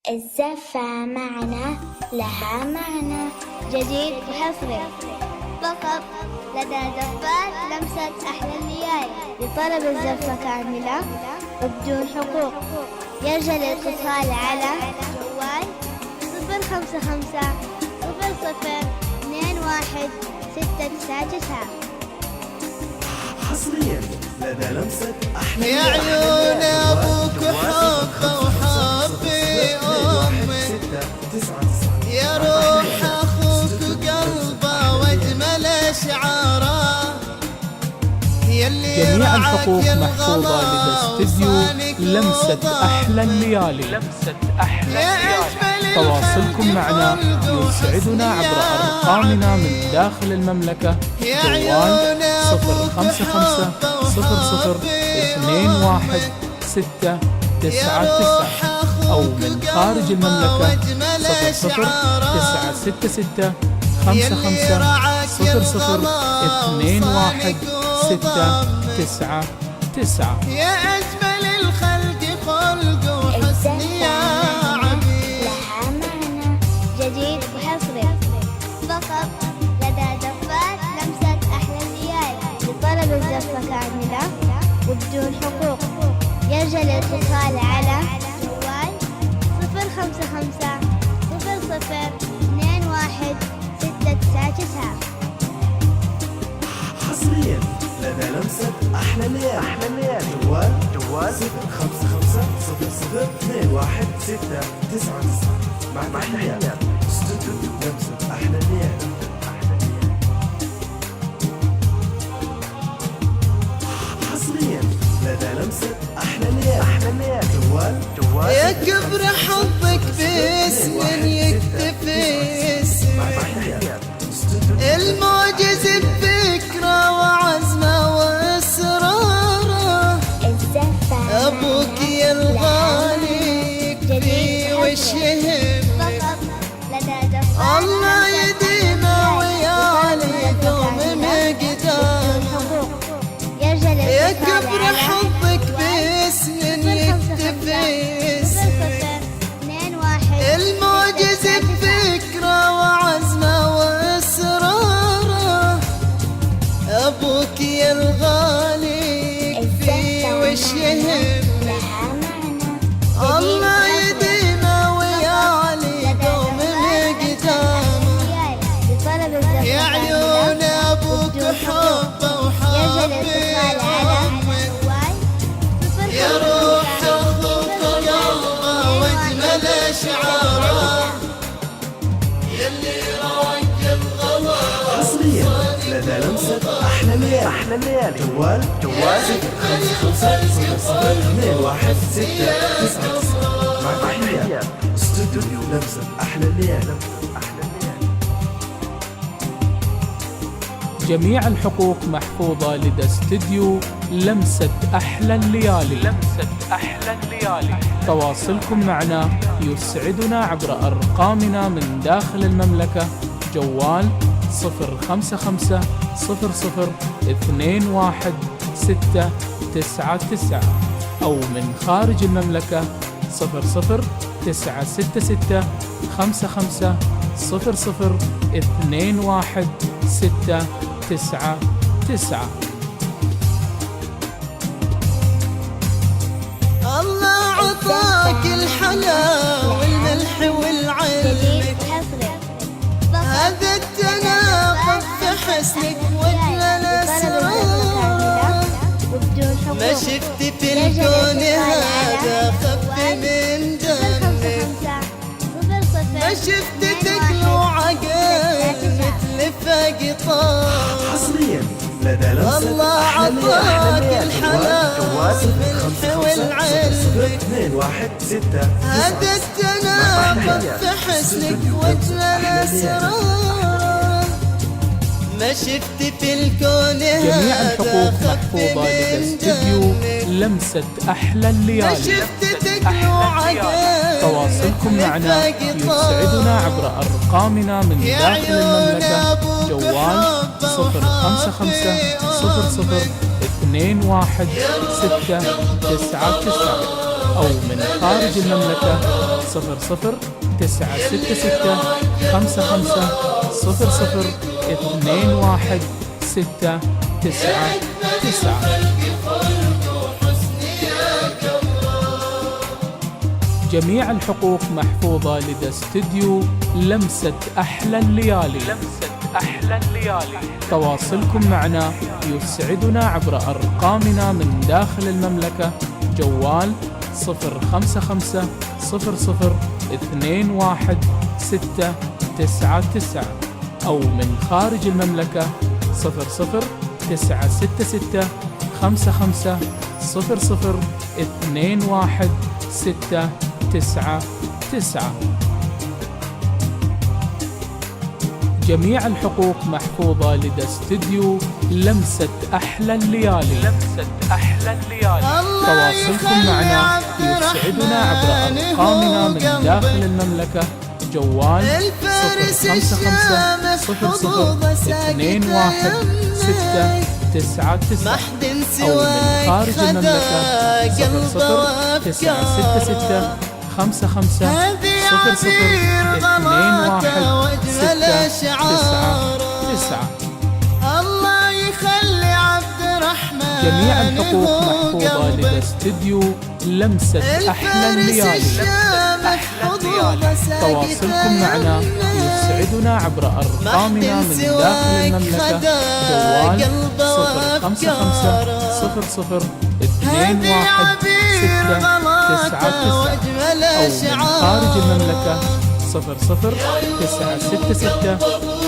الزفة معنا لها معنى جديد وحصري فقط لدى زفات لمسة أحلى الليالي. لطلب الزفة كاملة وبدون حقوق يرجى الاتصال على جوال 055 00 21 699. حصريا لدى لمسة أحلى يا عيون أبوك حبه وحبي أمك، يا روح أخوك قلبه وأجمل أشعاره، جميع الحقوق محفوظة لدى استديو لمسة أحلى الليالي. تواصلكم معنا يسعدنا عبر أرقامنا من داخل المملكة، جوال 055 00 21 699 أو من خارج المملكة 00 966 55 00 21 699. يا أجمل الخلق خلق وحسن يا عبيد. لها معنى جديد وحصري فقط لدى زفات لمسة أحلى الليالي. لطلب الزفة كاملة وبدون حقوق يرجى الاتصال على جوال 055 00 21 699. حصريا لدى لمسة أحلى الليالي. جوال 055 00 21 699. مع تحيات استوديو لمسة أحلى الليالي. حصريا لدى لمسة أحلى الليالي. جوال يا كبر حظك باسم يكتفي اسمك، المعجز بفكره وعزمه واسراره، الزفة ابوك يا الغالي يكفي وش يهمك، فقط لدى زفات الله يديمه ويعلي دوم مقدار. يرجى يا الاتصال كبر على حظك باسم يكتفي اسمك، المعجز بفكره وعزمه واسراره، ابوك يا الغالي يكفي وش يهمك، لها معنى الله يديمه ويعلي دوم مقدامه. يا عيون ابوك حبه وحبي امك، يا روح اخوك قلبه واجمل اشعاره، يلي روق الغلا. حصريا لدى لمسة أحلى الليالي. جوال 055 00 21 699. مع تحيات استوديو لمسة أحلى الليالي. جميع الحقوق محفوظة لدى استديو لمسة أحلى الليالي. تواصلكم معنا يسعدنا عبر أرقامنا من داخل المملكة، جوال 055 00 21 699 أو من خارج المملكة 00 966 55 00 21 699. الله عطاك الحلا والملح والعلم، جديد وحصري هذا التناقض في حسنك وجه الاسرار، وبدون حقوق ما شفت في الكون هذا خف من دمك، ما شفت تقلو عقل مثل فقطار. حصريا لدى لمسة الله أحلى عطاك الليالي. الحلا والملح والعلم، 21 6. هذا التناقض في حسنك وجه الاسرار، ما شفت في الكون جميع الحقوق هذا خف محفوظة لدى من استديو دمك، لمسة أحلى ما الليالي. شفت تقلو عقل تواصلكم معنا يسعدنا عبر أرقامنا من داخل المملكة، جوال 055 00 21 699 أو من خارج المملكة 00-966 55 00 21 699. جميع الحقوق محفوظة لدى استديو لمسة أحلى الليالي. تواصلكم معنا يسعدنا عبر أرقامنا من داخل المملكة: جوال 055 00 21 699، أو من خارج المملكة 00-966 55 00 21 699. جميع الحقوق محفوظة لدى استديو لمسة أحلى الليالي. تواصلكم معنا يسعدنا عبر أرقامنا من داخل المملكة: جوال 055 00 21 699، أو من خارج المملكة 00-966 55 00 21 699. الله يخلي عبد الرحمن. جميع الحقوق محفوظة لدى استديو لمسة أحلى الليالي. تواصلكم معنا يسعدنا عبر أرقامنا من داخل المملكة: جوال 055 00 21 699، أو من خارج المملكة 00-966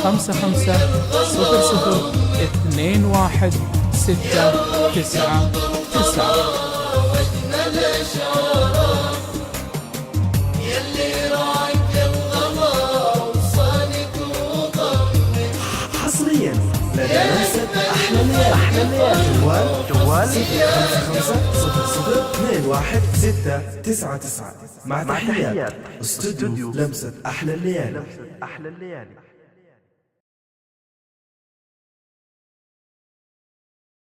55 00 21 699. حصريا لدى لمسة أحلى الليالي. جوال 055 00 21 699. مع تحيات استوديو لمسة أحلى الليالي.